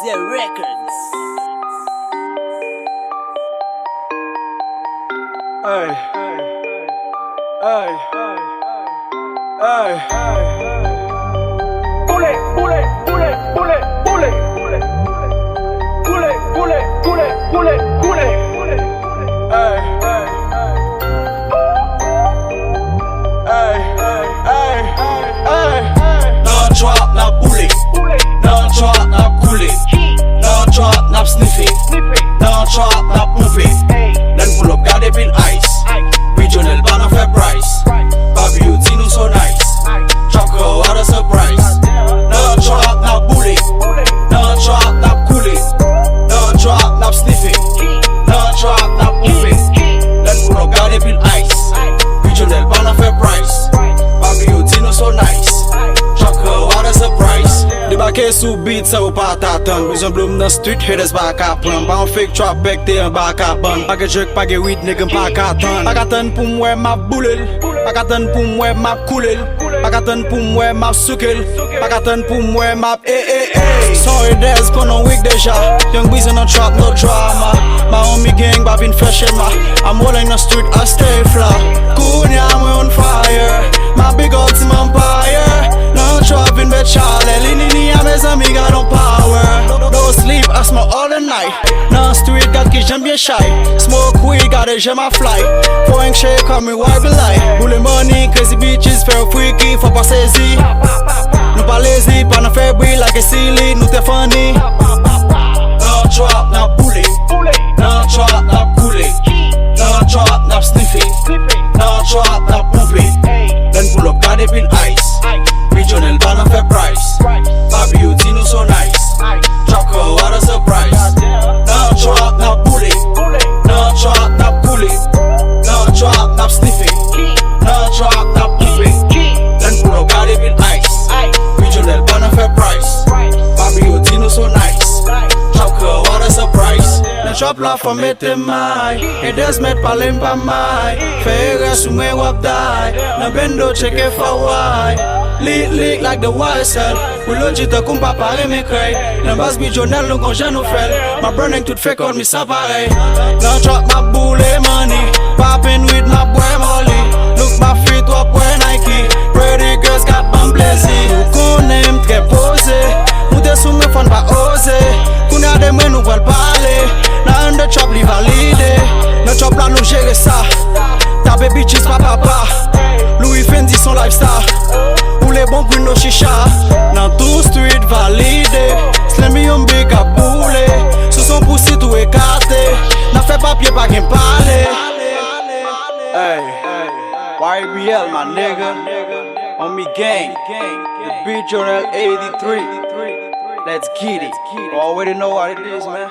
YoungBreezy Records. Ay, ay, ay, Bullet, bullet, bullet, bullet, bullet, bullet, bullet, bullet, bullet, bullet, bullet, ay, ay, ay, ay. Non Trapp, nap boule. Non Trapp, nap koule. Non Trapp, nap sniffe. Non Trapp, nap mouve. Len pull up gade pil ice. Regional ban of a price. Baby beauty nou so nice. Trapp girl what a surprise. Non Trapp, nap boule. Non Trapp, nap koule. Non Trapp, nap sniffe. Non Trapp, nap mouve. Len pull up gade pil ice. Regional ban of a price. Baby beauty nou so nice. Trapp girl what a surprise. Debake sou beat sa ou pa tatan. Bizon bloom nan street, haters ba ka pran. Ba an fake trap bek te an ba ka ban. Pa ge jerk, pa ge weed, nigga pa ka tan. Pa ka tan pou mwe map boulel. Pa ka tan pou mwe map koulel. Pa ka tan pou mwe map soukel. Pa ka tan pou mwe map Sorry des konon week deja. YoungBreezy no trap, no drama. My homie gang ba bin fresh in ma. I'm rolling the street, I stay fly. Kounya we on fire. My big ultimate empire. No trap in bed Charlie. Linini a mes amis got on power. No sleep, I smoke all the night. Non street got ki j'aime bien shy. Smoke weed, got it, j'aime a fly. Foreign shake, call me wife lie. Boule money, crazy bitches, fair freaky, faut pas saisir. Nou pas lazy, pas nan faire bruit like a silly, nou te funny. Non Trapp, nap boule. Non Trapp, nap koule. Non Trapp, nap sniffe. Non Trapp, nap mouve. Len pull up gade pil ice. Regional ban of a price. Baby beauty nou so nice. Trapp girl what a surprise. Non Trapp, nap boule. Non Trapp, nap koule. Non Trapp, nap sniffe. Non Trapp, nap mouve. Len pull up gade pil ice. Regional ban of a price. Baby beauty nou so nice. Trapp girl what a surprise. Nan trap la fwa mette may. Haters met pale mpa may. Fe res ou mwen wap die. Nan bendo cheke fa why. Lit like the wild side. Ou logite koum pa pare me krey. Nan bas bi jonel nou kon jen nou fel. Ma burning tout fake on mi sa parey. Nan trap ma boule money. Poppin with my boy Molly. Look my feet wap boy Nike. Pretty girls got bam blazy. Ou konem tre pose. Moute sou me fan pa ose. Kounya dem we nou val pale. Nan de trap li valide. Nan trap la nou jere sa. Tape bitches pa papa. Louis Fendi son lifestyle. Ou les bons pour nos chicha. Nan tout street valide. Slimmy yon big a boule. Sous son poussi tout écarté. Nan fait papier pa gen pale. Hey, YBL my nigga. On me gang. The beat journal 83. Let's get it. You already know what it is, man.